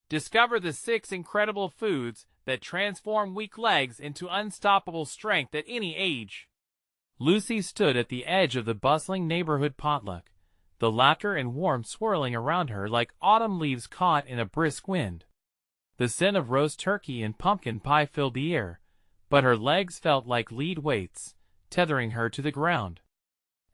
Discover the 6 incredible foods that transform weak legs into unstoppable strength at any age. Lucy stood at the edge of the bustling neighborhood potluck, the laughter and warmth swirling around her like autumn leaves caught in a brisk wind. The scent of roast turkey and pumpkin pie filled the air, but her legs felt like lead weights, tethering her to the ground.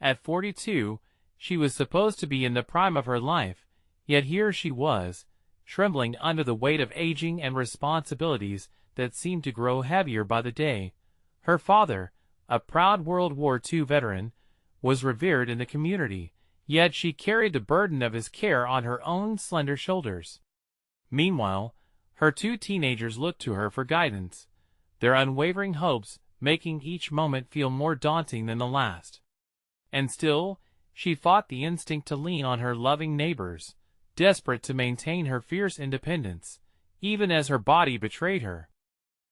At 42, she was supposed to be in the prime of her life, yet here she was, trembling under the weight of aging and responsibilities that seemed to grow heavier by the day. Her father, a proud World War II veteran, was revered in the community, yet she carried the burden of his care on her own slender shoulders. Meanwhile, her 2 teenagers looked to her for guidance, their unwavering hopes making each moment feel more daunting than the last. And still, she fought the instinct to lean on her loving neighbors, desperate to maintain her fierce independence, even as her body betrayed her.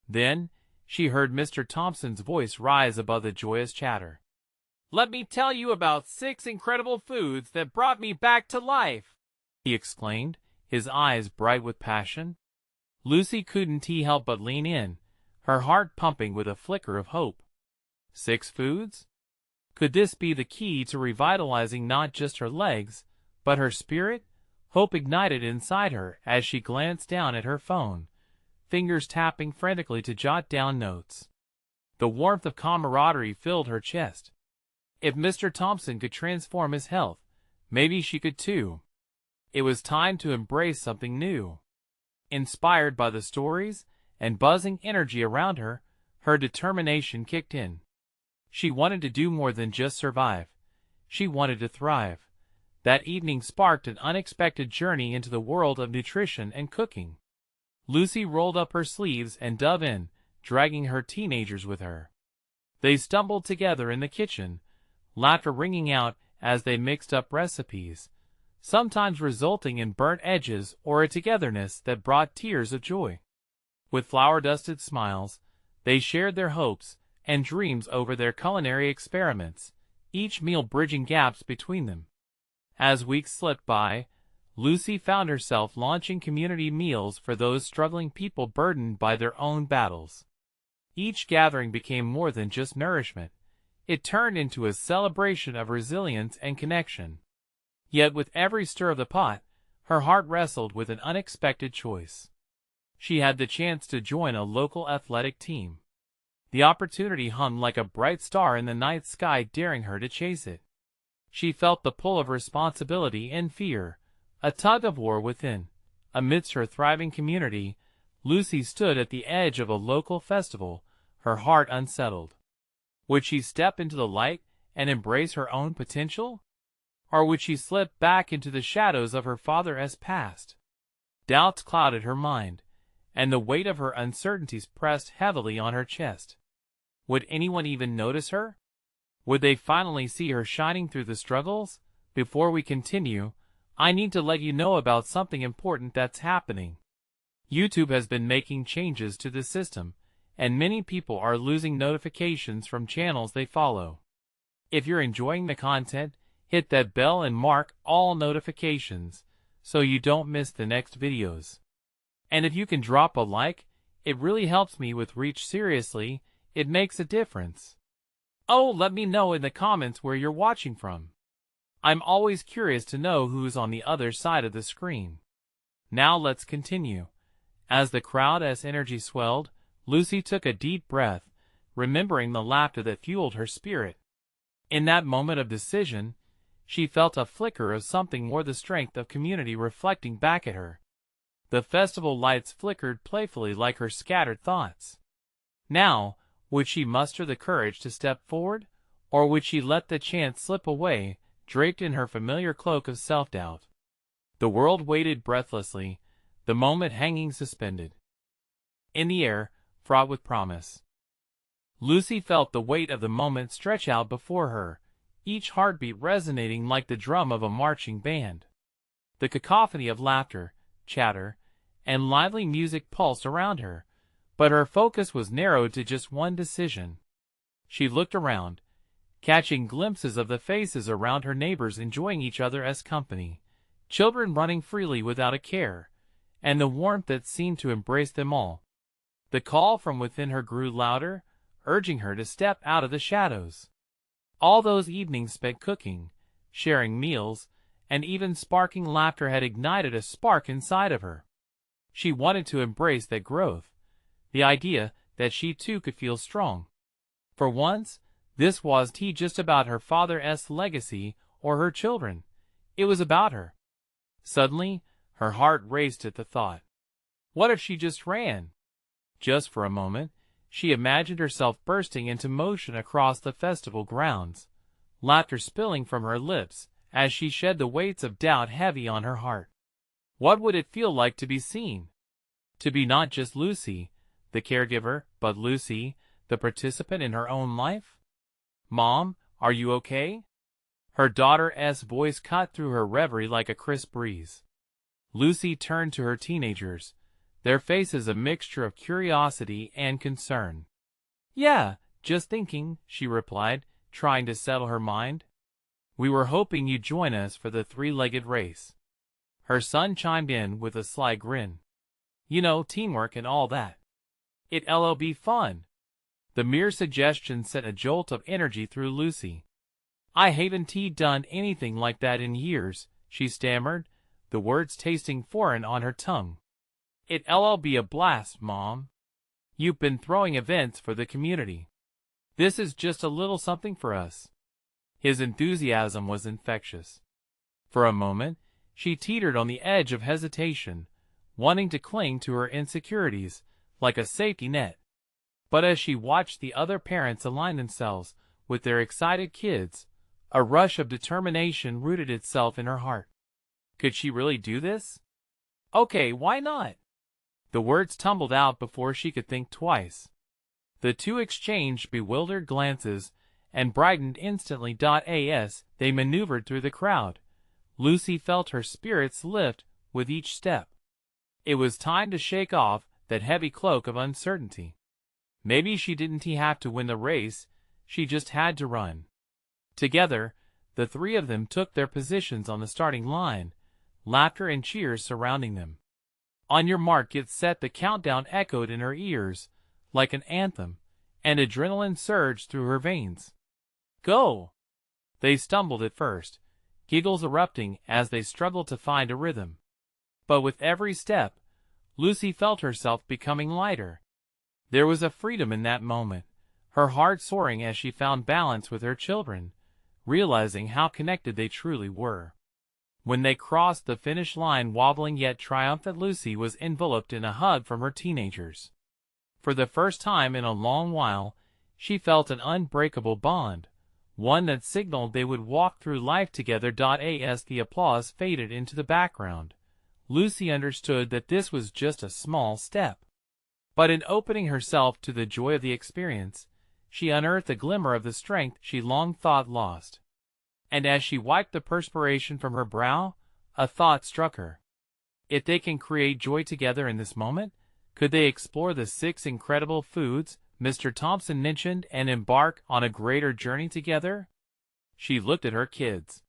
Then, she heard Mr. Thompson's voice rise above the joyous chatter. "Let me tell you about 6 incredible foods that brought me back to life," he exclaimed, his eyes bright with passion. Lucy couldn't help but lean in, her heart pumping with a flicker of hope. 6 foods? Could this be the key to revitalizing not just her legs, but her spirit? Hope ignited inside her as she glanced down at her phone, fingers tapping frantically to jot down notes. The warmth of camaraderie filled her chest. If Mr. Thompson could transform his health, maybe she could too. It was time to embrace something new. Inspired by the stories and buzzing energy around her, her determination kicked in. She wanted to do more than just survive. She wanted to thrive. That evening sparked an unexpected journey into the world of nutrition and cooking. Lucy rolled up her sleeves and dove in, dragging her teenagers with her. They stumbled together in the kitchen, laughter ringing out as they mixed up recipes, sometimes resulting in burnt edges or a togetherness that brought tears of joy. With flour-dusted smiles, they shared their hopes and dreams over their culinary experiments, each meal bridging gaps between them. As weeks slipped by, Lucy found herself launching community meals for those struggling people burdened by their own battles. Each gathering became more than just nourishment. It turned into a celebration of resilience and connection. Yet with every stir of the pot, her heart wrestled with an unexpected choice. She had the chance to join a local athletic team. The opportunity hung like a bright star in the night sky, daring her to chase it. She felt the pull of responsibility and fear, a tug-of-war within. Amidst her thriving community, Lucy stood at the edge of a local festival, her heart unsettled. Would she step into the light and embrace her own potential? Or would she slip back into the shadows of her father's past? Doubts clouded her mind, and the weight of her uncertainties pressed heavily on her chest. Would anyone even notice her? Would they finally see her shining through the struggles? Before we continue, I need to let you know about something important that's happening. YouTube has been making changes to the system, and many people are losing notifications from channels they follow. If you're enjoying the content, hit that bell and mark all notifications so you don't miss the next videos. And if you can drop a like, it really helps me with reach. Seriously, it makes a difference. Oh, let me know in the comments where you're watching from. I'm always curious to know who's on the other side of the screen. Now let's continue. As the crowd's energy swelled, Lucy took a deep breath, remembering the laughter that fueled her spirit. In that moment of decision, she felt a flicker of something more, the strength of community reflecting back at her. The festival lights flickered playfully like her scattered thoughts. Now, would she muster the courage to step forward, or would she let the chance slip away, draped in her familiar cloak of self-doubt? The world waited breathlessly, the moment hanging suspended in the air, fraught with promise. Lucy felt the weight of the moment stretch out before her, each heartbeat resonating like the drum of a marching band. The cacophony of laughter, chatter, and lively music pulsed around her, but her focus was narrowed to just one decision. She looked around, catching glimpses of the faces around her neighbors enjoying each other as company, children running freely without a care, and the warmth that seemed to embrace them all. The call from within her grew louder, urging her to step out of the shadows. All those evenings spent cooking, sharing meals, and even sparking laughter had ignited a spark inside of her. She wanted to embrace that growth, the idea that she too could feel strong. For once, this wasn't just about her father's legacy or her children. It was about her. Suddenly, her heart raced at the thought. What if she just ran? Just for a moment, she imagined herself bursting into motion across the festival grounds, laughter spilling from her lips as she shed the weights of doubt heavy on her heart. What would it feel like to be seen? To be not just Lucy, the caregiver, but Lucy, the participant in her own life? "Mom, are you okay?" Her daughter's voice cut through her reverie like a crisp breeze. Lucy turned to her teenagers, their faces a mixture of curiosity and concern. "Yeah, just thinking," she replied, trying to settle her mind. "We were hoping you'd join us for the three-legged race." Her son chimed in with a sly grin. "You know, teamwork and all that. It'll be fun." The mere suggestion sent a jolt of energy through Lucy. "I haven't done anything like that in years," she stammered, the words tasting foreign on her tongue. "It'll be a blast, Mom. You've been throwing events for the community. This is just a little something for us." His enthusiasm was infectious. For a moment, she teetered on the edge of hesitation, wanting to cling to her insecurities like a safety net. But as she watched the other parents align themselves with their excited kids, a rush of determination rooted itself in her heart. Could she really do this? "Okay, why not?" The words tumbled out before she could think twice. The two exchanged bewildered glances and brightened instantly. As they maneuvered through the crowd, Lucy felt her spirits lift with each step. It was time to shake off that heavy cloak of uncertainty. Maybe she didn't have to win the race, she just had to run. Together, the three of them took their positions on the starting line, laughter and cheers surrounding them. "On your mark, get set," the countdown echoed in her ears like an anthem, and adrenaline surged through her veins. "Go!" They stumbled at first, giggles erupting as they struggled to find a rhythm. But with every step, Lucy felt herself becoming lighter. There was a freedom in that moment, her heart soaring as she found balance with her children, realizing how connected they truly were. When they crossed the finish line wobbling yet triumphant, Lucy was enveloped in a hug from her teenagers. For the first time in a long while, she felt an unbreakable bond, one that signaled they would walk through life together. As the applause faded into the background, Lucy understood that this was just a small step. But in opening herself to the joy of the experience, she unearthed a glimmer of the strength she long thought lost. And as she wiped the perspiration from her brow, a thought struck her. If they can create joy together in this moment, could they explore the 6 incredible foods Mr. Thompson mentioned and embark on a greater journey together? She looked at her kids.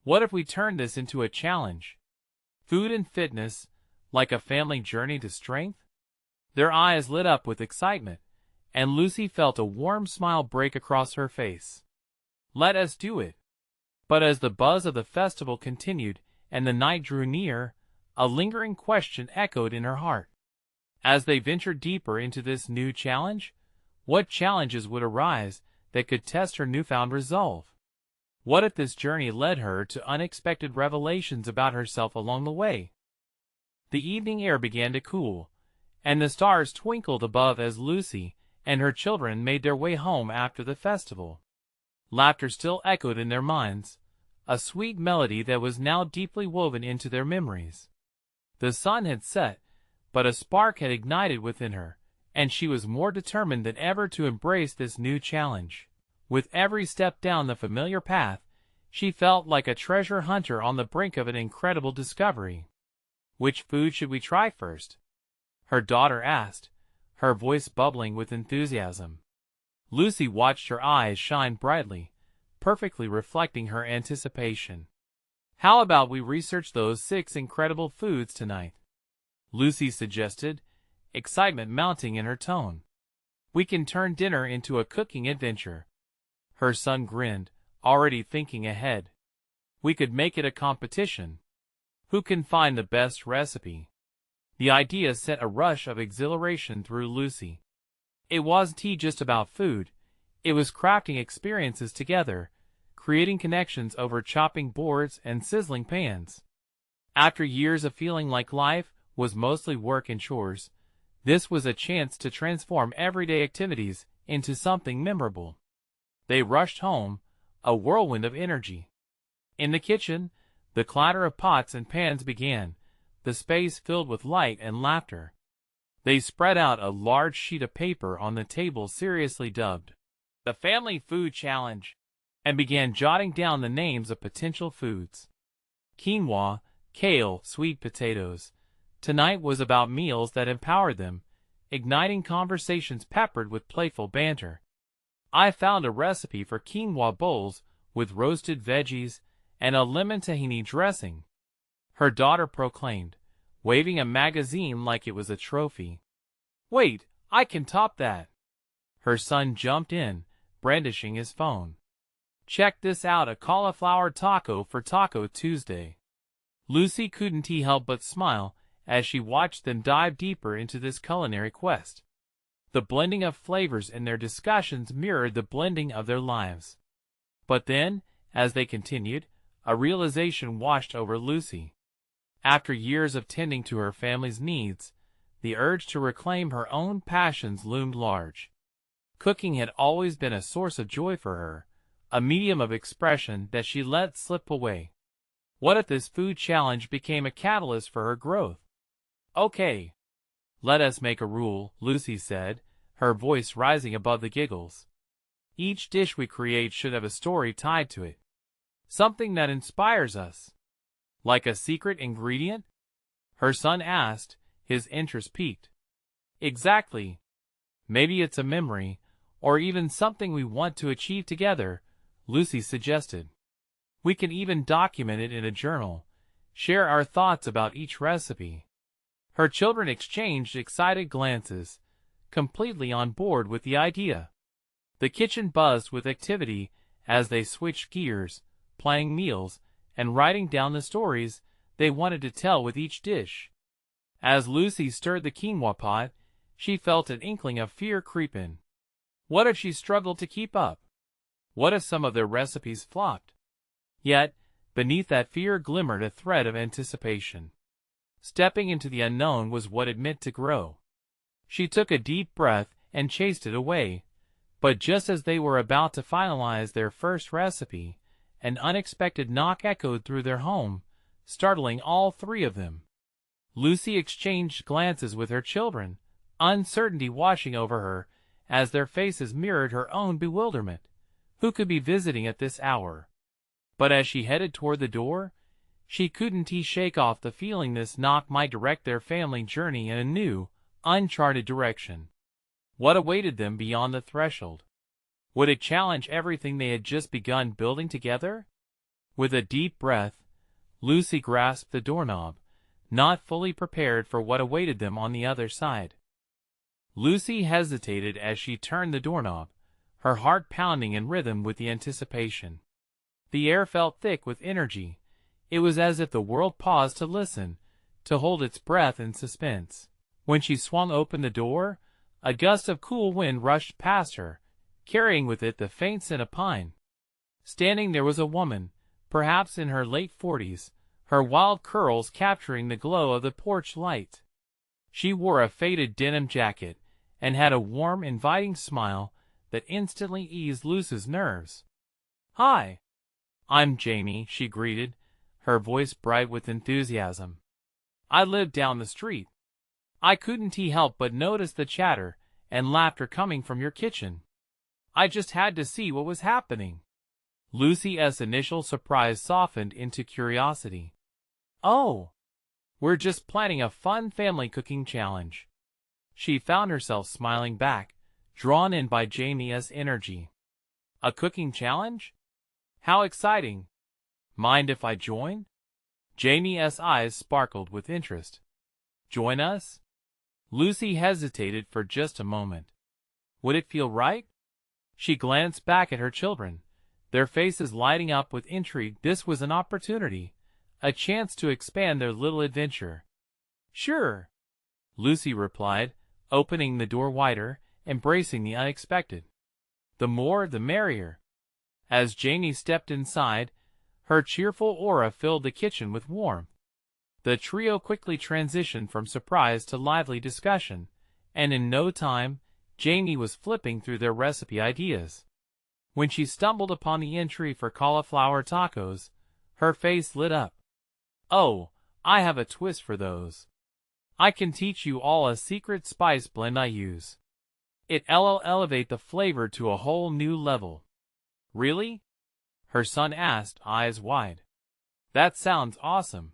What if we turned this into a challenge? Food and fitness, like a family journey to strength? Their eyes lit up with excitement, and Lucy felt a warm smile break across her face. Let us do it. But as the buzz of the festival continued and the night drew near, a lingering question echoed in her heart. As they ventured deeper into this new challenge, what challenges would arise that could test her newfound resolve? What if this journey led her to unexpected revelations about herself along the way? The evening air began to cool, and the stars twinkled above as Lucy and her children made their way home after the festival. Laughter still echoed in their minds, a sweet melody that was now deeply woven into their memories. The sun had set, but a spark had ignited within her, and she was more determined than ever to embrace this new challenge. With every step down the familiar path, she felt like a treasure hunter on the brink of an incredible discovery. "Which food should we try first?" her daughter asked, her voice bubbling with enthusiasm. Lucy watched her eyes shine brightly, perfectly reflecting her anticipation. "How about we research those 6 incredible foods tonight?" Lucy suggested, excitement mounting in her tone. We can turn dinner into a cooking adventure. Her son grinned, already thinking ahead. We could make it a competition. Who can find the best recipe? The idea sent a rush of exhilaration through Lucy. It wasn't just about food. It was crafting experiences together, creating connections over chopping boards and sizzling pans. After years of feeling like life was mostly work and chores, this was a chance to transform everyday activities into something memorable. They rushed home, a whirlwind of energy. In the kitchen, the clatter of pots and pans began, the space filled with light and laughter. They spread out a large sheet of paper on the table seriously dubbed the Family Food Challenge, and began jotting down the names of potential foods. Quinoa, kale, sweet potatoes. Tonight was about meals that empowered them, igniting conversations peppered with playful banter. I found a recipe for quinoa bowls with roasted veggies and a lemon tahini dressing, her daughter proclaimed, waving a magazine like it was a trophy. Wait, I can top that. Her son jumped in, brandishing his phone. Check this out, a cauliflower taco for Taco Tuesday. Lucy couldn't help but smile as she watched them dive deeper into this culinary quest. The blending of flavors in their discussions mirrored the blending of their lives. But then, as they continued, a realization washed over Lucy. After years of tending to her family's needs, the urge to reclaim her own passions loomed large. Cooking had always been a source of joy for her, a medium of expression that she let slip away. What if this food challenge became a catalyst for her growth? Okay. Let us make a rule, Lucy said, her voice rising above the giggles. Each dish we create should have a story tied to it. Something that inspires us. Like a secret ingredient? Her son asked, his interest piqued. Exactly. Maybe it's a memory, or even something we want to achieve together, Lucy suggested. We can even document it in a journal, share our thoughts about each recipe. Her children exchanged excited glances, completely on board with the idea. The kitchen buzzed with activity as they switched gears, planning meals, and writing down the stories they wanted to tell with each dish. As Lucy stirred the quinoa pot, she felt an inkling of fear creep in. What if she struggled to keep up? What if some of their recipes flopped? Yet, beneath that fear glimmered a thread of anticipation. Stepping into the unknown was what it meant to grow. She took a deep breath and chased it away, but just as they were about to finalize their first recipe, an unexpected knock echoed through their home, startling all three of them. Lucy exchanged glances with her children, uncertainty washing over her as their faces mirrored her own bewilderment. Who could be visiting at this hour? But as she headed toward the door, she couldn't shake off the feeling this knock might direct their family journey in a new, uncharted direction. What awaited them beyond the threshold? Would it challenge everything they had just begun building together? With a deep breath, Lucy grasped the doorknob, not fully prepared for what awaited them on the other side. Lucy hesitated as she turned the doorknob, her heart pounding in rhythm with the anticipation. The air felt thick with energy. It was as if the world paused to listen, to hold its breath in suspense. When she swung open the door, a gust of cool wind rushed past her, carrying with it the faint scent of pine. Standing there was a woman, perhaps in her late 40s, her wild curls capturing the glow of the porch light. She wore a faded denim jacket and had a warm, inviting smile that instantly eased Lucy's nerves. "Hi, I'm Jamie," she greeted, her voice bright with enthusiasm. "I live down the street." I couldn't help but notice the chatter and laughter coming from your kitchen. I just had to see what was happening. Lucy's initial surprise softened into curiosity. Oh, we're just planning a fun family cooking challenge. She found herself smiling back, drawn in by Jamie's energy. A cooking challenge? How exciting! Mind if I join? Jamie's eyes sparkled with interest. Join us? Lucy hesitated for just a moment. Would it feel right? She glanced back at her children, their faces lighting up with intrigue. This was an opportunity, a chance to expand their little adventure. Sure, Lucy replied, opening the door wider, embracing the unexpected. The more, the merrier. As Janie stepped inside, her cheerful aura filled the kitchen with warmth. The trio quickly transitioned from surprise to lively discussion, and in no time, Janie was flipping through their recipe ideas. When she stumbled upon the entry for cauliflower tacos, her face lit up. Oh, I have a twist for those. I can teach you all a secret spice blend I use. It'll elevate the flavor to a whole new level. Really? Her son asked, eyes wide. That sounds awesome.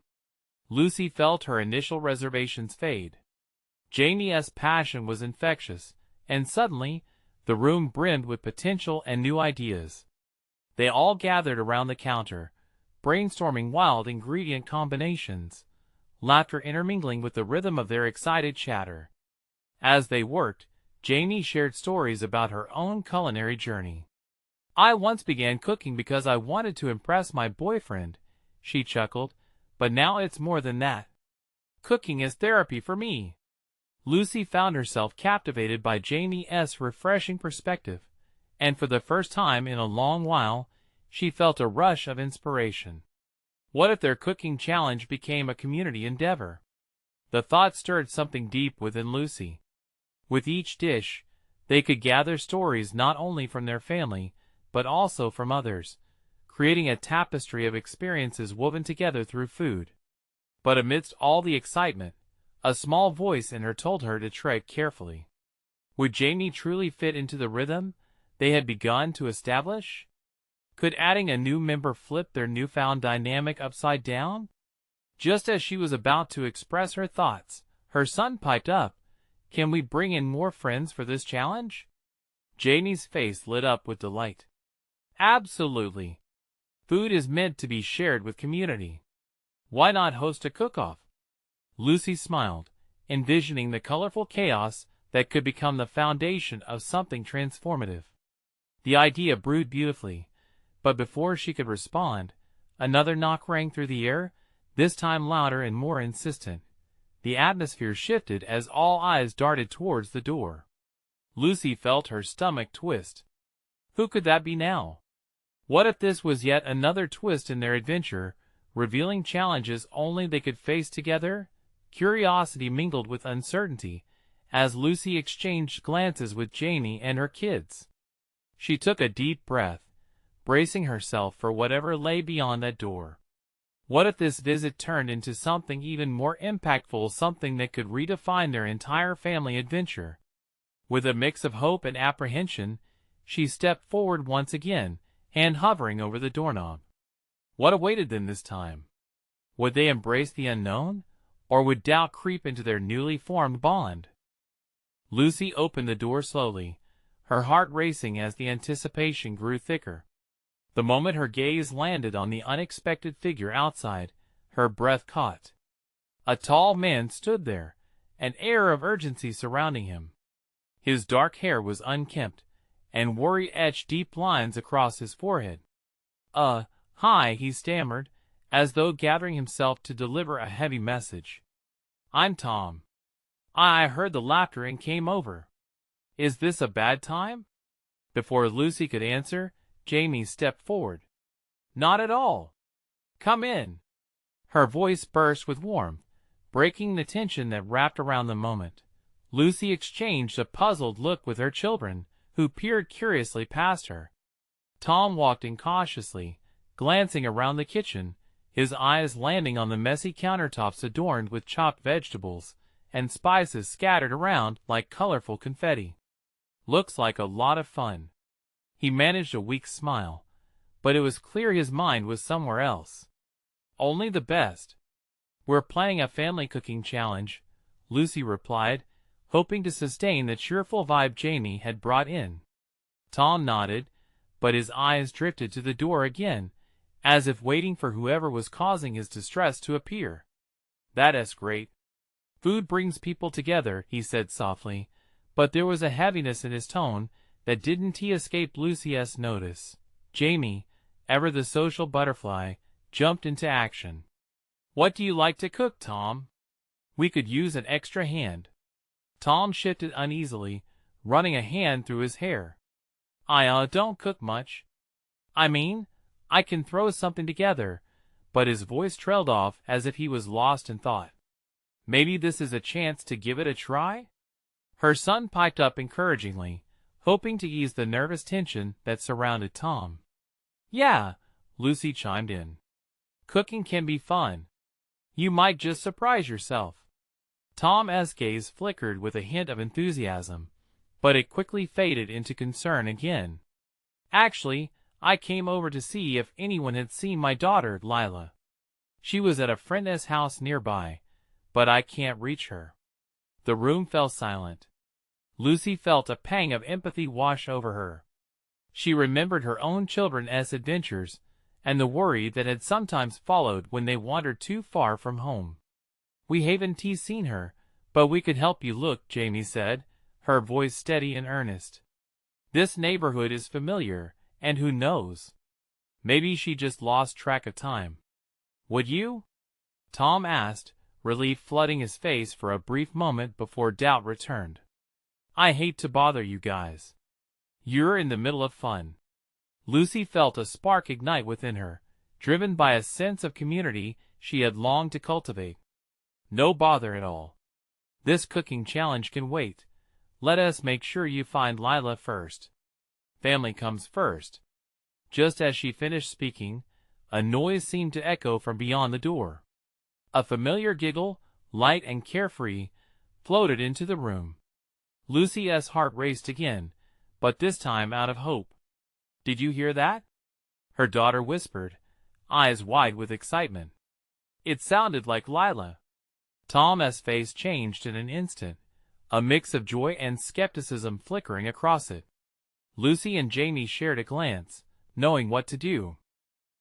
Lucy felt her initial reservations fade. Janie's passion was infectious, and suddenly, the room brimmed with potential and new ideas. They all gathered around the counter, brainstorming wild ingredient combinations, laughter intermingling with the rhythm of their excited chatter. As they worked, Janie shared stories about her own culinary journey. I once began cooking because I wanted to impress my boyfriend, she chuckled, but now it's more than that. Cooking is therapy for me. Lucy found herself captivated by Janie's refreshing perspective, and for the first time in a long while, she felt a rush of inspiration. What if their cooking challenge became a community endeavor? The thought stirred something deep within Lucy. With each dish, they could gather stories not only from their family, but also from others, creating a tapestry of experiences woven together through food. But amidst all the excitement, a small voice in her told her to tread carefully. Would Janie truly fit into the rhythm they had begun to establish? Could adding a new member flip their newfound dynamic upside down? Just as she was about to express her thoughts, her son piped up, "Can we bring in more friends for this challenge?" Janie's face lit up with delight. Absolutely. Food is meant to be shared with community. Why not host a cook-off? Lucy smiled, envisioning the colorful chaos that could become the foundation of something transformative. The idea brewed beautifully, but before she could respond, another knock rang through the air, this time louder and more insistent. The atmosphere shifted as all eyes darted towards the door. Lucy felt her stomach twist. Who could that be now? What if this was yet another twist in their adventure, revealing challenges only they could face together? Curiosity mingled with uncertainty, as Lucy exchanged glances with Janie and her kids. She took a deep breath, bracing herself for whatever lay beyond that door. What if this visit turned into something even more impactful, something that could redefine their entire family adventure? With a mix of hope and apprehension, she stepped forward once again, hand hovering over the doorknob. What awaited them this time? Would they embrace the unknown, or would doubt creep into their newly formed bond? Lucy opened the door slowly, her heart racing as the anticipation grew thicker. The moment her gaze landed on the unexpected figure outside, her breath caught. A tall man stood there, an air of urgency surrounding him. His dark hair was unkempt, and worry etched deep lines across his forehead. Hi, he stammered, as though gathering himself to deliver a heavy message. I'm Tom. I heard the laughter and came over. Is this a bad time? Before Lucy could answer, Jamie stepped forward. Not at all. Come in. Her voice burst with warmth, breaking the tension that wrapped around the moment. Lucy exchanged a puzzled look with her children, who peered curiously past her. Tom walked in cautiously, glancing around the kitchen, his eyes landing on the messy countertops adorned with chopped vegetables and spices scattered around like colorful confetti. Looks like a lot of fun. He managed a weak smile, but it was clear his mind was somewhere else. Only the best. We're planning a family cooking challenge, Lucy replied, hoping to sustain the cheerful vibe Jamie had brought in. Tom nodded, but his eyes drifted to the door again, as if waiting for whoever was causing his distress to appear. That's great. Food brings people together, he said softly, but there was a heaviness in his tone that didn't escape Lucy's notice. Jamie, ever the social butterfly, jumped into action. What do you like to cook, Tom? We could use an extra hand. Tom shifted uneasily, running a hand through his hair. I don't cook much. I mean, I can throw something together, but his voice trailed off as if he was lost in thought. Maybe this is a chance to give it a try? Her son piped up encouragingly, hoping to ease the nervous tension that surrounded Tom. Yeah, Lucy chimed in. Cooking can be fun. You might just surprise yourself. Tom's gaze flickered with a hint of enthusiasm, but it quickly faded into concern again. Actually, I came over to see if anyone had seen my daughter, Lila. She was at a friend's house nearby, but I can't reach her. The room fell silent. Lucy felt a pang of empathy wash over her. She remembered her own children's adventures, and the worry that had sometimes followed when they wandered too far from home. We haven't seen her, but we could help you look, Jamie said, her voice steady and earnest. This neighborhood is familiar, and who knows? Maybe she just lost track of time. Would you? Tom asked, relief flooding his face for a brief moment before doubt returned. I hate to bother you guys. You're in the middle of fun. Lucy felt a spark ignite within her, driven by a sense of community she had longed to cultivate. No bother at all. This cooking challenge can wait. Let us make sure you find Lila first. Family comes first. Just as she finished speaking, a noise seemed to echo from beyond the door. A familiar giggle, light and carefree, floated into the room. Lucy's heart raced again, but this time out of hope. Did you hear that? Her daughter whispered, eyes wide with excitement. It sounded like Lila. Tom's face changed in an instant, a mix of joy and skepticism flickering across it. Lucy and Jamie shared a glance, knowing what to do.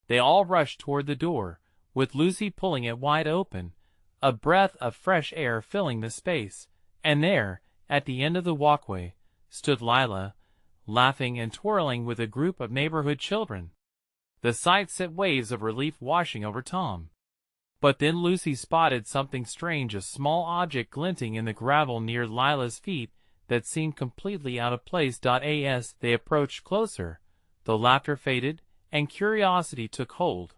They all rushed toward the door, with Lucy pulling it wide open, a breath of fresh air filling the space, and there, at the end of the walkway, stood Lila, laughing and twirling with a group of neighborhood children. The sight sent waves of relief washing over Tom. But then Lucy spotted something strange, a small object glinting in the gravel near Lila's feet that seemed completely out of place. As they approached closer, the laughter faded, and curiosity took hold.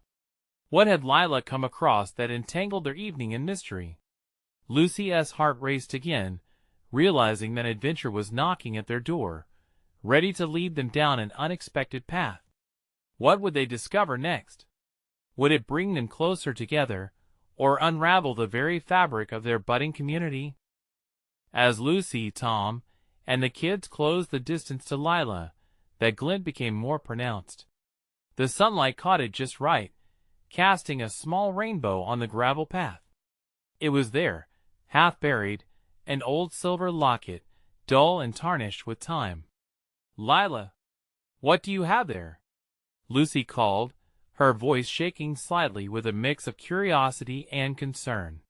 What had Lila come across that entangled their evening in mystery? Lucy's heart raced again, realizing that adventure was knocking at their door, ready to lead them down an unexpected path. What would they discover next? Would it bring them closer together, or unravel the very fabric of their budding community? As Lucy, Tom, and the kids closed the distance to Lila, that glint became more pronounced. The sunlight caught it just right, casting a small rainbow on the gravel path. It was there, half buried, an old silver locket, dull and tarnished with time. Lila, what do you have there? Lucy called, her voice shaking slightly with a mix of curiosity and concern.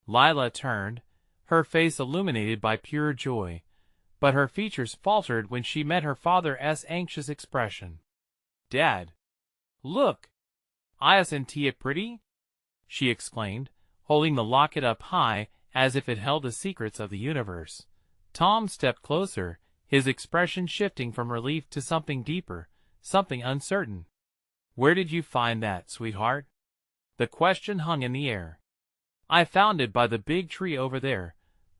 Lila turned, her face illuminated by pure joy, but her features faltered when she met her father's anxious expression. Dad! Look! Isn't it pretty? She exclaimed, holding the locket up high as if it held the secrets of the universe. Tom stepped closer, his expression shifting from relief to something deeper, something uncertain. Where did you find that, sweetheart? The question hung in the air. I found it by the big tree over there.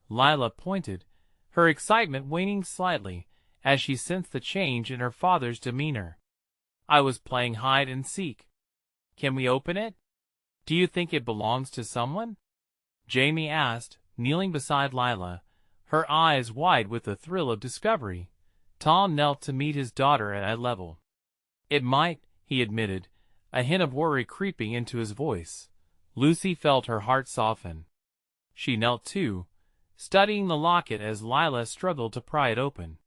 Lila pointed, her excitement waning slightly as she sensed the change in her father's demeanor. I was playing hide and seek. Can we open it? Do you think it belongs to someone? Jamie asked, kneeling beside Lila, her eyes wide with the thrill of discovery. Tom knelt to meet his daughter at eye level. It might, he admitted, a hint of worry creeping into his voice. Lucy felt her heart soften. She knelt too, studying the locket as Lila struggled to pry it open.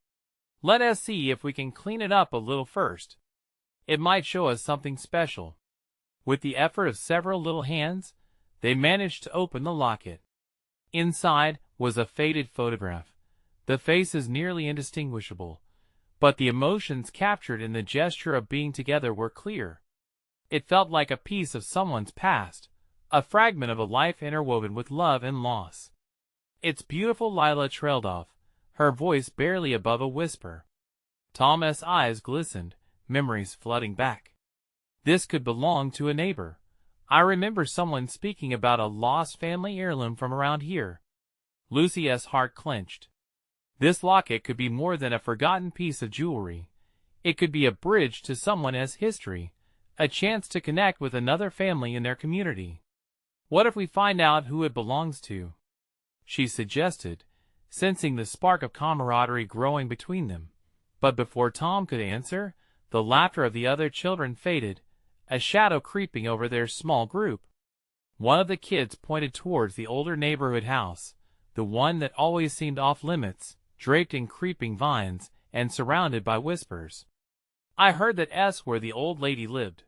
Let us see if we can clean it up a little first. It might show us something special. With the effort of several little hands, they managed to open the locket. Inside was a faded photograph. The face is nearly indistinguishable, but the emotions captured in the gesture of being together were clear. It felt like a piece of someone's past, a fragment of a life interwoven with love and loss. "It's beautiful," Lila trailed off, her voice barely above a whisper. Tom's eyes glistened, memories flooding back. "This could belong to a neighbor. I remember someone speaking about a lost family heirloom from around here." Lucy's heart clenched. This locket could be more than a forgotten piece of jewelry. It could be a bridge to someone's history, a chance to connect with another family in their community. "What if we find out who it belongs to?" she suggested, sensing the spark of camaraderie growing between them. But before Tom could answer, the laughter of the other children faded, a shadow creeping over their small group. One of the kids pointed towards the older neighborhood house, the one that always seemed off-limits, draped in creeping vines and surrounded by whispers. "I heard that's where the old lady lived.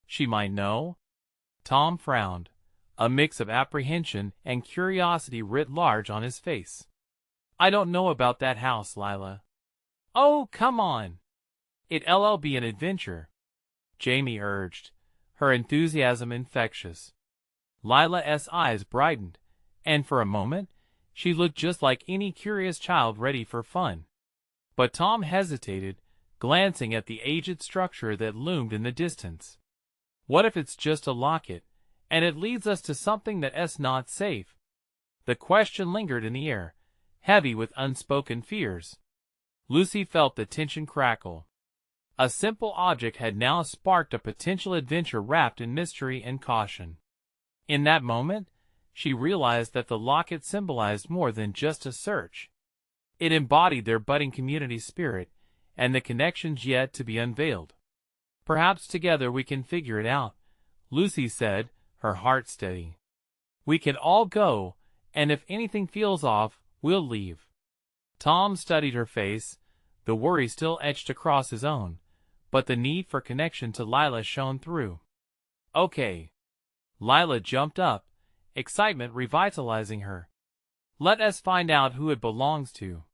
She might know?" Tom frowned, a mix of apprehension and curiosity writ large on his face. "I don't know about that house, Lila." "Oh, come on. It'll be an adventure," Jamie urged, her enthusiasm infectious. Lila's eyes brightened, and for a moment, she looked just like any curious child ready for fun. But Tom hesitated, glancing at the aged structure that loomed in the distance. What if it's just a locket, and it leads us to something that's not safe? The question lingered in the air, heavy with unspoken fears. Lucy felt the tension crackle. A simple object had now sparked a potential adventure wrapped in mystery and caution. In that moment, she realized that the locket symbolized more than just a search. It embodied their budding community spirit and the connections yet to be unveiled. "Perhaps together we can figure it out," Lucy said, her heart steady. "We can all go, and if anything feels off, we'll leave." Tom studied her face, the worry still etched across his own, but the need for connection to Lila shone through. "Okay." Lila jumped up, excitement revitalizing her. "Let us find out who it belongs to."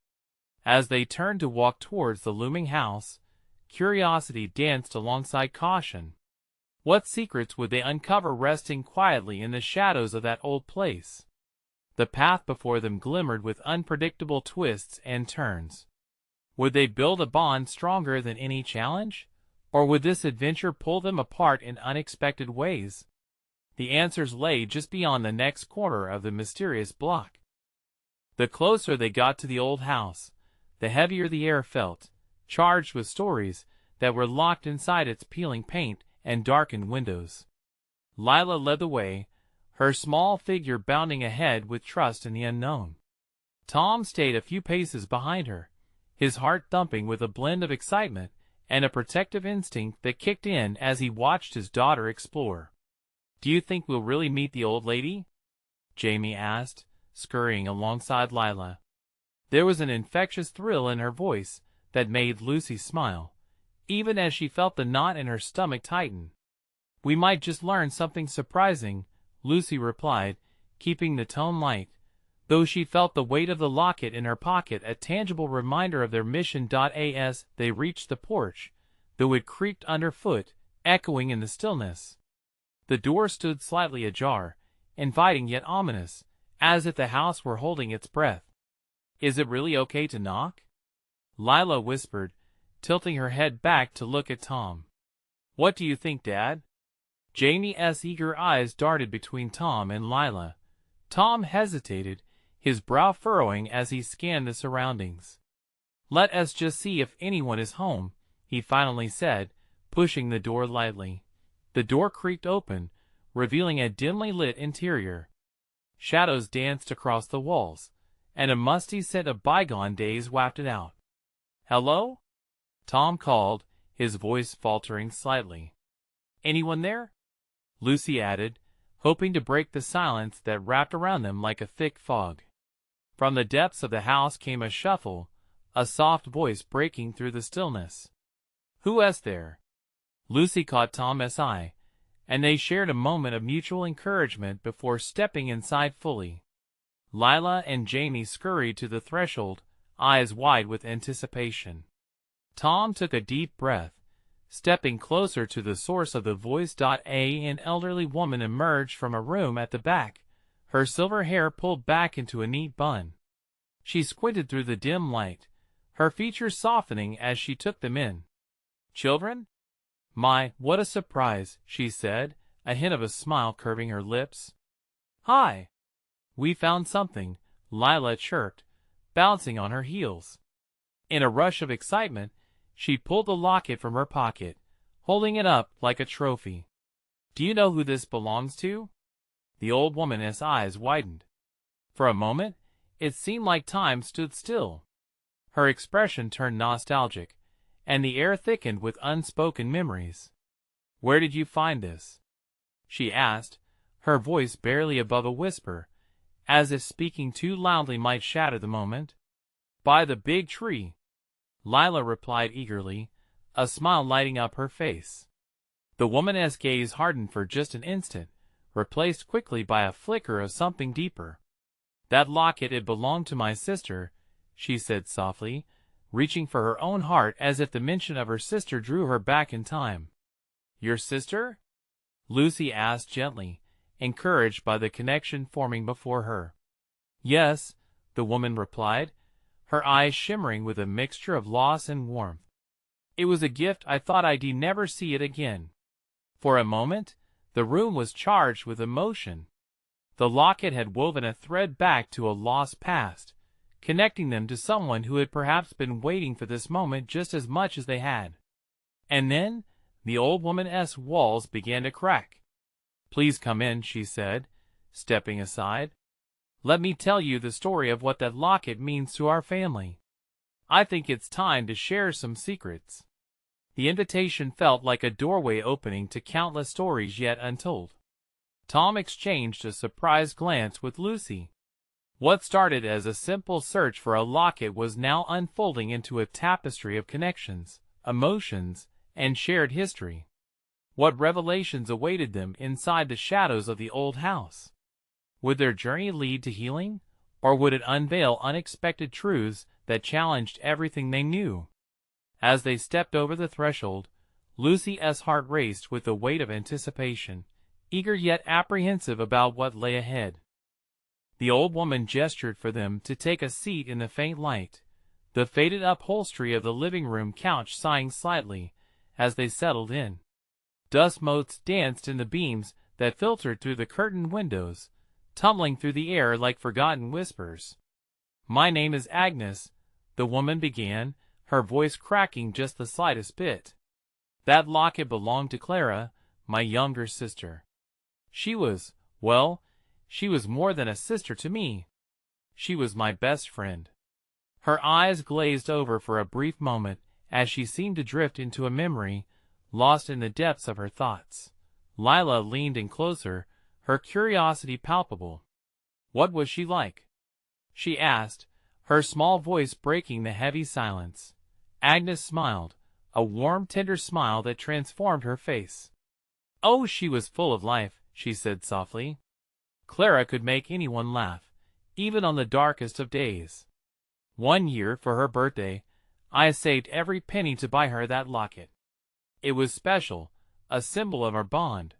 As they turned to walk towards the looming house, curiosity danced alongside caution. What secrets would they uncover resting quietly in the shadows of that old place? The path before them glimmered with unpredictable twists and turns. Would they build a bond stronger than any challenge? Or would this adventure pull them apart in unexpected ways? The answers lay just beyond the next corner of the mysterious block. The closer they got to the old house, the heavier the air felt, charged with stories that were locked inside its peeling paint and darkened windows. Lila led the way, her small figure bounding ahead with trust in the unknown. Tom stayed a few paces behind her, his heart thumping with a blend of excitement and a protective instinct that kicked in as he watched his daughter explore. "Do you think we'll really meet the old lady?" Jamie asked, scurrying alongside Lila. There was an infectious thrill in her voice that made Lucy smile, even as she felt the knot in her stomach tighten. "We might just learn something surprising," Lucy replied, keeping the tone light, though she felt the weight of the locket in her pocket, a tangible reminder of their mission. As they reached the porch, though it creaked underfoot, echoing in the stillness. The door stood slightly ajar, inviting yet ominous, as if the house were holding its breath. "Is it really okay to knock?" Lila whispered, tilting her head back to look at Tom. "What do you think, Dad?" Jamie's eager eyes darted between Tom and Lila. Tom hesitated, his brow furrowing as he scanned the surroundings. "Let us just see if anyone is home," he finally said, pushing the door lightly. The door creaked open, revealing a dimly lit interior. Shadows danced across the walls, and a musty scent of bygone days wafted out. "Hello?" Tom called, his voice faltering slightly. "Anyone there?" Lucy added, hoping to break the silence that wrapped around them like a thick fog. From the depths of the house came a shuffle, a soft voice breaking through the stillness. "Who's there?" Lucy caught Tom's eye, and they shared a moment of mutual encouragement before stepping inside fully. Lila and Jamie scurried to the threshold, eyes wide with anticipation. Tom took a deep breath, stepping closer to the source of the voice. An elderly woman emerged from a room at the back, her silver hair pulled back into a neat bun. She squinted through the dim light, her features softening as she took them in. "Children? My, what a surprise," she said, a hint of a smile curving her lips. "Hi. We found something," Lila chirped, bouncing on her heels. In a rush of excitement, she pulled the locket from her pocket, holding it up like a trophy. "Do you know who this belongs to?" The old woman's eyes widened. For a moment, it seemed like time stood still. Her expression turned nostalgic, and the air thickened with unspoken memories. "Where did you find this?" she asked, her voice barely above a whisper, as if speaking too loudly might shatter the moment. "By the big tree," Lila replied eagerly, a smile lighting up her face. The woman's gaze hardened for just an instant, replaced quickly by a flicker of something deeper. "That locket, it belonged to my sister," she said softly, reaching for her own heart as if the mention of her sister drew her back in time. "Your sister?" Lucy asked gently, encouraged by the connection forming before her. "Yes," the woman replied, her eyes shimmering with a mixture of loss and warmth. "It was a gift. I thought I'd never see it again." For a moment, the room was charged with emotion. The locket had woven a thread back to a lost past, connecting them to someone who had perhaps been waiting for this moment just as much as they had. And then, the old woman's walls began to crack. "Please come in," she said, stepping aside. "Let me tell you the story of what that locket means to our family. I think it's time to share some secrets." The invitation felt like a doorway opening to countless stories yet untold. Tom exchanged a surprised glance with Lucy. What started as a simple search for a locket was now unfolding into a tapestry of connections, emotions, and shared history. What revelations awaited them inside the shadows of the old house? Would their journey lead to healing, or would it unveil unexpected truths that challenged everything they knew? As they stepped over the threshold, Lucy's heart raced with the weight of anticipation, eager yet apprehensive about what lay ahead. The old woman gestured for them to take a seat in the faint light, the faded upholstery of the living room couch sighing slightly as they settled in. Dust motes danced in the beams that filtered through the curtained windows, tumbling through the air like forgotten whispers. "My name is Agnes," the woman began, her voice cracking just the slightest bit. "That locket belonged to Clara, my younger sister. She was, well, she was more than a sister to me. She was my best friend." Her eyes glazed over for a brief moment as she seemed to drift into a memory, lost in the depths of her thoughts. Lila leaned in closer, her curiosity palpable. "What was she like?" she asked, her small voice breaking the heavy silence. Agnes smiled, a warm, tender smile that transformed her face. "Oh, she was full of life," she said softly. "Clara could make anyone laugh, even on the darkest of days. One year, for her birthday, I saved every penny to buy her that locket. It was special, a symbol of our bond."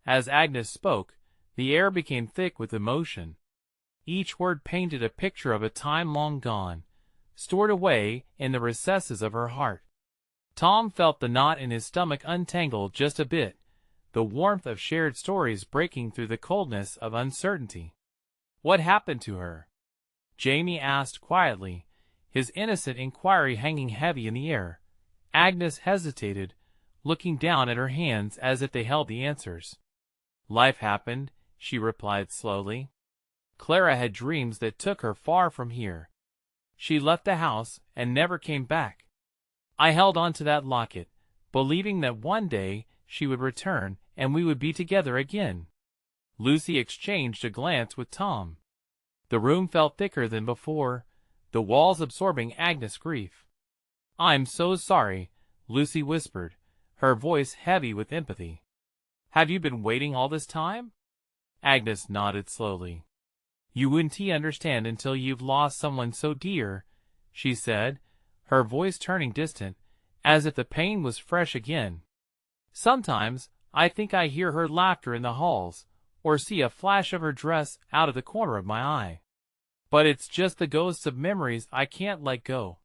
As Agnes spoke, the air became thick with emotion. Each word painted a picture of a time long gone, stored away in the recesses of her heart. Tom felt the knot in his stomach untangle just a bit, the warmth of shared stories breaking through the coldness of uncertainty. "What happened to her?" Jamie asked quietly, his innocent inquiry hanging heavy in the air. Agnes hesitated, looking down at her hands as if they held the answers. "Life happened," she replied slowly. "Clara had dreams that took her far from here. She left the house and never came back. I held on to that locket, believing that one day she would return and we would be together again." Lucy exchanged a glance with Tom. The room felt thicker than before, the walls absorbing Agnes' grief. "I'm so sorry," Lucy whispered, her voice heavy with empathy. "Have you been waiting all this time?" Agnes nodded slowly. You wouldn't understand until you've lost someone so dear, she said, her voice turning distant, as if the pain was fresh again. Sometimes, I think I hear her laughter in the halls, or see a flash of her dress out of the corner of my eye. But it's just the ghosts of memories I can't let go.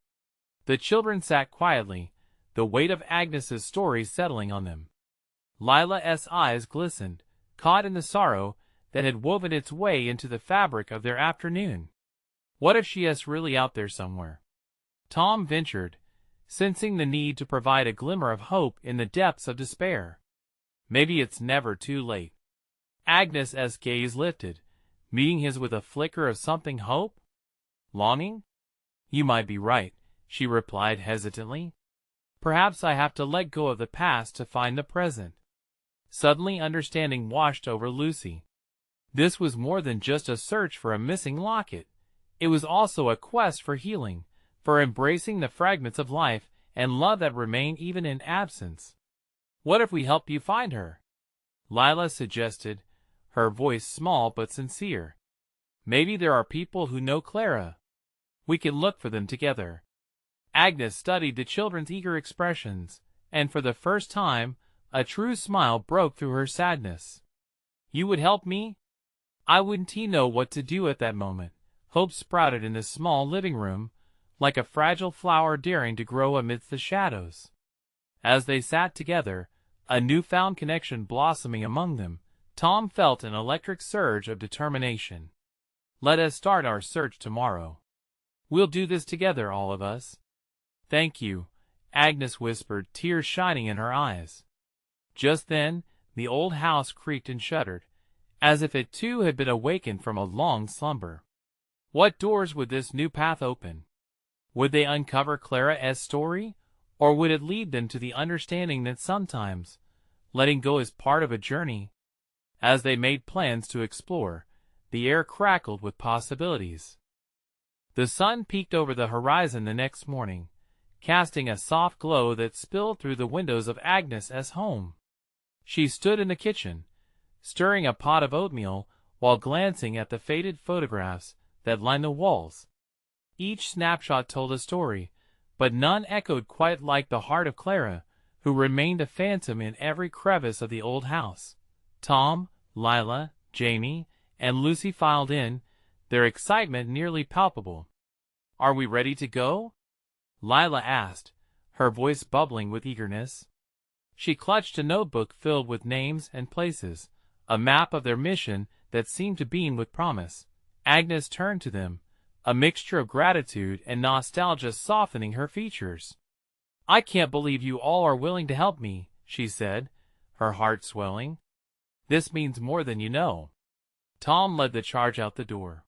The children sat quietly, the weight of Agnes's story settling on them. Lila's eyes glistened, caught in the sorrow that had woven its way into the fabric of their afternoon. What if she is really out there somewhere? Tom ventured, sensing the need to provide a glimmer of hope in the depths of despair. Maybe it's never too late. Agnes's gaze lifted, meeting his with a flicker of something hope? Longing? You might be right, she replied hesitantly. Perhaps I have to let go of the past to find the present. Suddenly understanding washed over Lucy. This was more than just a search for a missing locket. It was also a quest for healing, for embracing the fragments of life and love that remain even in absence. What if we help you find her? Lila suggested, her voice small but sincere. Maybe there are people who know Clara. We can look for them together. Agnes studied the children's eager expressions, and for the first time, a true smile broke through her sadness. You would help me? I wouldn't know what to do at that moment. Hope sprouted in the small living room, like a fragile flower daring to grow amidst the shadows. As they sat together, a newfound connection blossoming among them, Tom felt an electric surge of determination. Let us start our search tomorrow. We'll do this together, all of us. Thank you, Agnes whispered, tears shining in her eyes. Just then, the old house creaked and shuddered, as if it too had been awakened from a long slumber. What doors would this new path open? Would they uncover Clara's story, or would it lead them to the understanding that sometimes letting go is part of a journey? As they made plans to explore, the air crackled with possibilities. The sun peeked over the horizon the next morning, casting a soft glow that spilled through the windows of Agnes's home. She stood in the kitchen, stirring a pot of oatmeal while glancing at the faded photographs that lined the walls. Each snapshot told a story, but none echoed quite like the heart of Clara, who remained a phantom in every crevice of the old house. Tom, Lila, Jamie, and Lucy filed in, their excitement nearly palpable. Are we ready to go? Lila asked, her voice bubbling with eagerness. She clutched a notebook filled with names and places, a map of their mission that seemed to beam with promise. Agnes turned to them, a mixture of gratitude and nostalgia softening her features. I can't believe you all are willing to help me, she said, her heart swelling. This means more than you know. Tom led the charge out the door.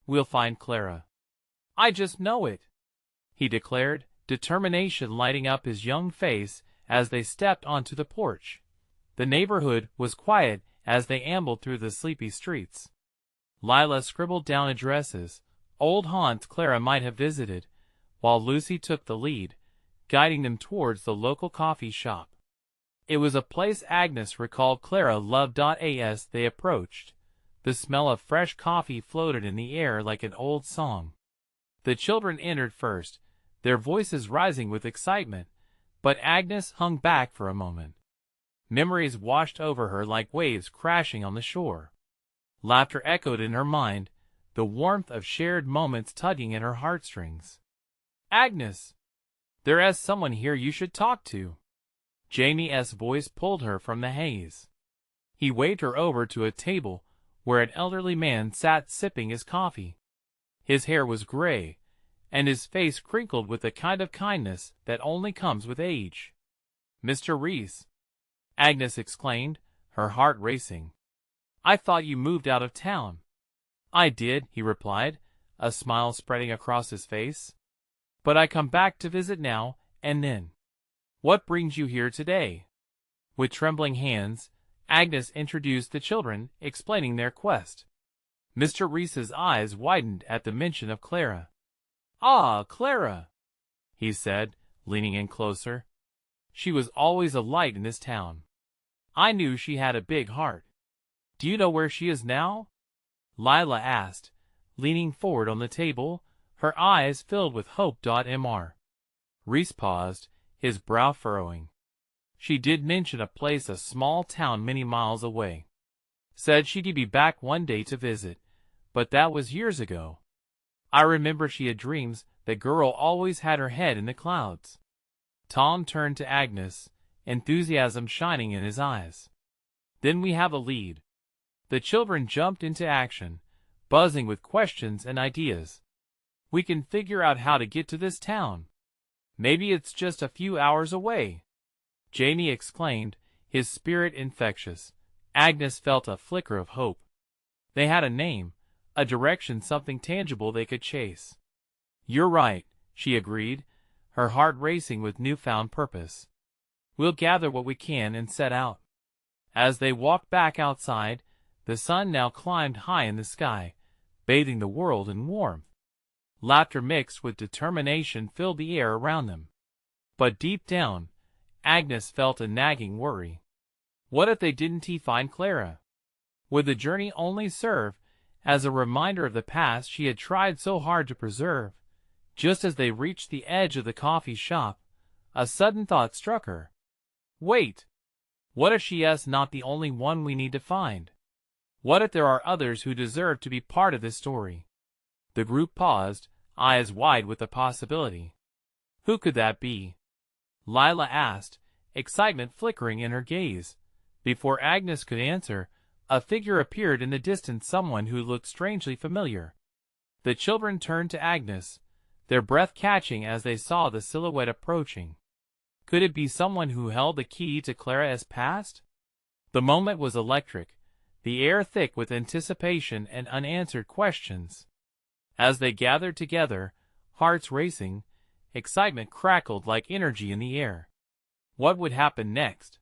We'll find Clara. I just know it, he declared, determination lighting up his young face as they stepped onto the porch. The neighborhood was quiet as they ambled through the sleepy streets. Lila scribbled down addresses, old haunts Clara might have visited, while Lucy took the lead, guiding them towards the local coffee shop. It was a place Agnes recalled Clara loved. As they approached, the smell of fresh coffee floated in the air like an old song. The children entered first, their voices rising with excitement, but Agnes hung back for a moment. Memories washed over her like waves crashing on the shore. Laughter echoed in her mind, the warmth of shared moments tugging at her heartstrings. Agnes! There's someone here you should talk to. Jamie's voice pulled her from the haze. He waved her over to a table where an elderly man sat sipping his coffee. His hair was gray, and his face crinkled with the kind of kindness that only comes with age. Mr. Reese! Agnes exclaimed, her heart racing. I thought you moved out of town. I did, he replied, a smile spreading across his face. But I come back to visit now and then. What brings you here today? With trembling hands, Agnes introduced the children, explaining their quest. Mr. Reese's eyes widened at the mention of Clara. Ah, Clara, he said, leaning in closer. She was always a light in this town. I knew she had a big heart. Do you know where she is now? Lila asked, leaning forward on the table, her eyes filled with hope. Mr. Reese paused, his brow furrowing. She did mention a place, a small town many miles away. Said she'd be back one day to visit, but that was years ago. I remember she had dreams. The girl always had her head in the clouds. Tom turned to Agnes, enthusiasm shining in his eyes. Then we have a lead. The children jumped into action, buzzing with questions and ideas. We can figure out how to get to this town. Maybe it's just a few hours away. Jamie exclaimed, his spirit infectious. Agnes felt a flicker of hope. They had a name, a direction, something tangible they could chase. You're right, she agreed, her heart racing with newfound purpose. We'll gather what we can and set out. As they walked back outside, the sun now climbed high in the sky, bathing the world in warmth. Laughter mixed with determination filled the air around them. But deep down, Agnes felt a nagging worry. What if they didn't find Clara? Would the journey only serve as a reminder of the past she had tried so hard to preserve? Just as they reached the edge of the coffee shop, a sudden thought struck her. Wait! What if she is not the only one we need to find? What if there are others who deserve to be part of this story? The group paused, eyes wide with the possibility. Who could that be? Lila asked, excitement flickering in her gaze. Before Agnes could answer, a figure appeared in the distance, someone who looked strangely familiar. The children turned to Agnes, their breath catching as they saw the silhouette approaching. Could it be someone who held the key to Clara's past? The moment was electric, the air thick with anticipation and unanswered questions. As they gathered together, hearts racing, excitement crackled like energy in the air. What would happen next?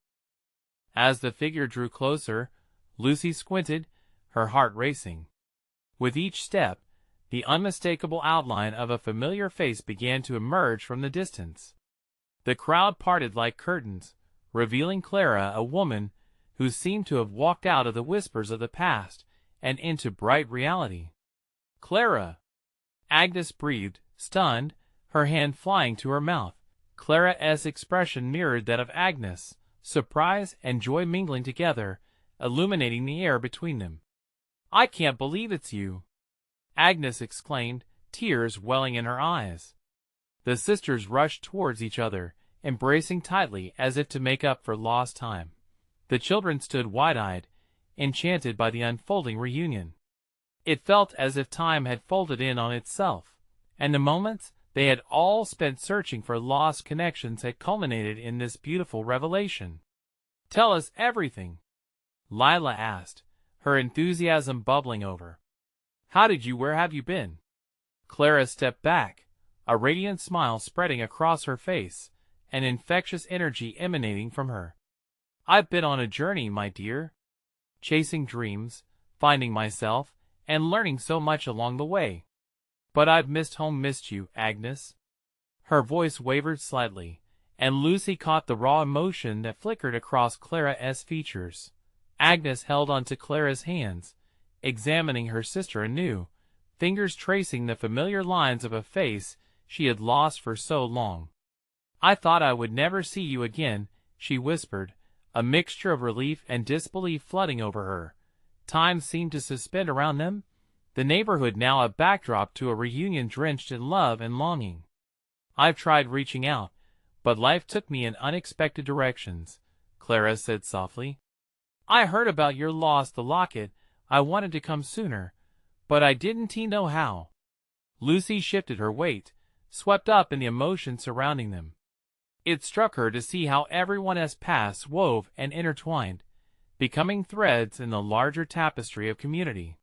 As the figure drew closer, Lucy squinted, her heart racing. With each step, the unmistakable outline of a familiar face began to emerge from the distance. The crowd parted like curtains, revealing Clara, a woman who seemed to have walked out of the whispers of the past and into bright reality. Clara! Agnes breathed, stunned, her hand flying to her mouth. Clara's expression mirrored that of Agnes, surprise and joy mingling together, illuminating the air between them. I can't believe it's you! Agnes exclaimed, tears welling in her eyes. The sisters rushed towards each other, embracing tightly as if to make up for lost time. The children stood wide-eyed, enchanted by the unfolding reunion. It felt as if time had folded in on itself, and the moments they had all spent searching for lost connections had culminated in this beautiful revelation. Tell us everything, Lila asked, her enthusiasm bubbling over. Where have you been? Clara stepped back, a radiant smile spreading across her face, an infectious energy emanating from her. I've been on a journey, my dear. Chasing dreams, finding myself, and learning so much along the way. But I've missed home, missed you, Agnes. Her voice wavered slightly, and Lucy caught the raw emotion that flickered across Clara's features. Agnes held onto Clara's hands, examining her sister anew, fingers tracing the familiar lines of a face she had lost for so long. I thought I would never see you again, she whispered, a mixture of relief and disbelief flooding over her. Time seemed to suspend around them, the neighborhood now a backdrop to a reunion drenched in love and longing. I've tried reaching out, but life took me in unexpected directions, Clara said softly. I heard about your loss, the locket. I wanted to come sooner, but I didn't know how. Lucy shifted her weight, swept up in the emotion surrounding them. It struck her to see how everyone's past wove and intertwined, becoming threads in the larger tapestry of community.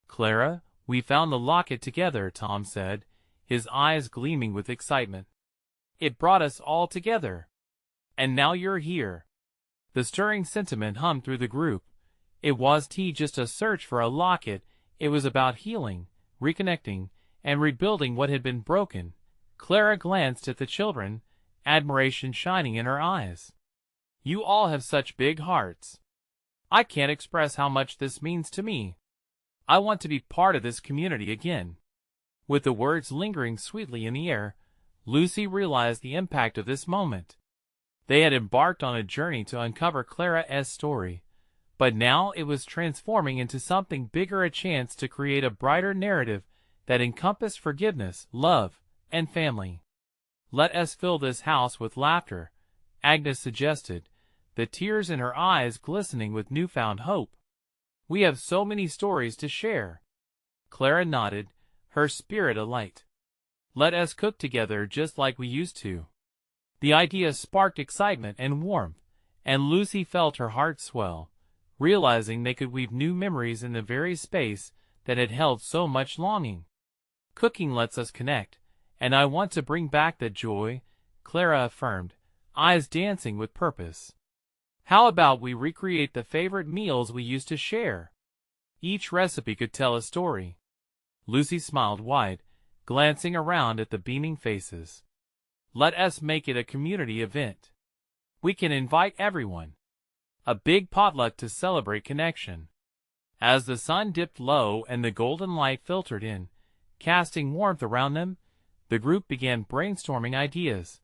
Clara, we found the locket together, Tom said, his eyes gleaming with excitement. It brought us all together. And now you're here. The stirring sentiment hummed through the group. It wasn't just a search for a locket, it was about healing, reconnecting, and rebuilding what had been broken. Clara glanced at the children, admiration shining in her eyes. You all have such big hearts. I can't express how much this means to me. I want to be part of this community again." With the words lingering sweetly in the air, Lucy realized the impact of this moment. They had embarked on a journey to uncover Clara's story, but now it was transforming into something bigger, a chance to create a brighter narrative that encompassed forgiveness, love, and family. "Let us fill this house with laughter," Agnes suggested, the tears in her eyes glistening with newfound hope. "We have so many stories to share." Clara nodded, her spirit alight. "Let us cook together just like we used to." The idea sparked excitement and warmth, and Lucy felt her heart swell, realizing they could weave new memories in the very space that had held so much longing. "Cooking lets us connect, and I want to bring back that joy," Clara affirmed, eyes dancing with purpose. "How about we recreate the favorite meals we used to share? Each recipe could tell a story." Lucy smiled wide, glancing around at the beaming faces. "Let us make it a community event. We can invite everyone. A big potluck to celebrate connection." As the sun dipped low and the golden light filtered in, casting warmth around them, the group began brainstorming ideas.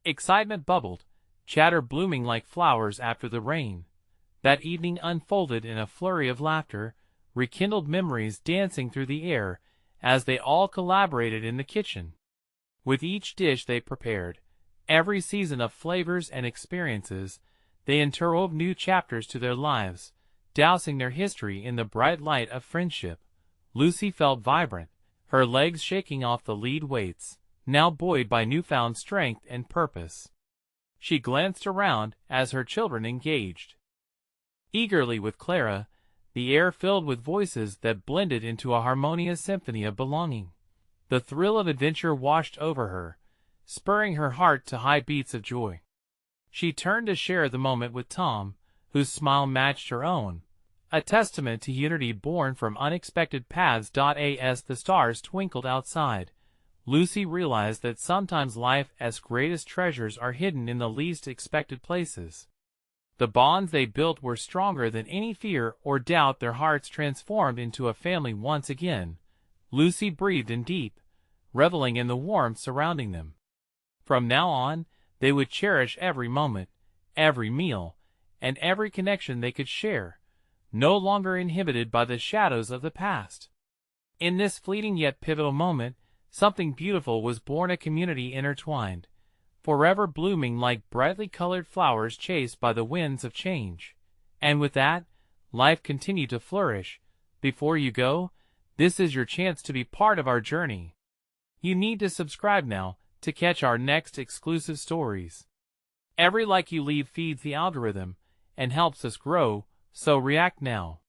Excitement bubbled, chatter blooming like flowers after the rain. That evening unfolded in a flurry of laughter, rekindled memories dancing through the air as they all collaborated in the kitchen. With each dish they prepared, every season of flavors and experiences, they interwove new chapters to their lives, dousing their history in the bright light of friendship. Lucy felt vibrant, her legs shaking off the lead weights, now buoyed by newfound strength and purpose. She glanced around as her children engaged eagerly with Clara, the air filled with voices that blended into a harmonious symphony of belonging. The thrill of adventure washed over her, spurring her heart to high beats of joy. She turned to share the moment with Tom, whose smile matched her own, a testament to unity born from unexpected paths. As the stars twinkled outside, Lucy realized that sometimes life's greatest treasures are hidden in the least expected places. The bonds they built were stronger than any fear or doubt, their hearts transformed into a family once again. Lucy breathed in deep, reveling in the warmth surrounding them. From now on, they would cherish every moment, every meal, and every connection they could share, no longer inhibited by the shadows of the past. In this fleeting yet pivotal moment, something beautiful was born, a community intertwined, forever blooming like brightly colored flowers chased by the winds of change. And with that, life continued to flourish. Before you go, this is your chance to be part of our journey. You need to subscribe now to catch our next exclusive stories. Every like you leave feeds the algorithm and helps us grow, so react now.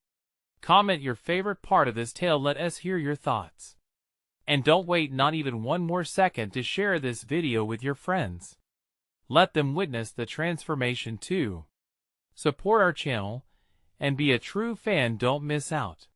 Comment your favorite part of this tale, let us hear your thoughts. And don't wait not even one more second to share this video with your friends. Let them witness the transformation too. Support our channel and be a true fan, don't miss out.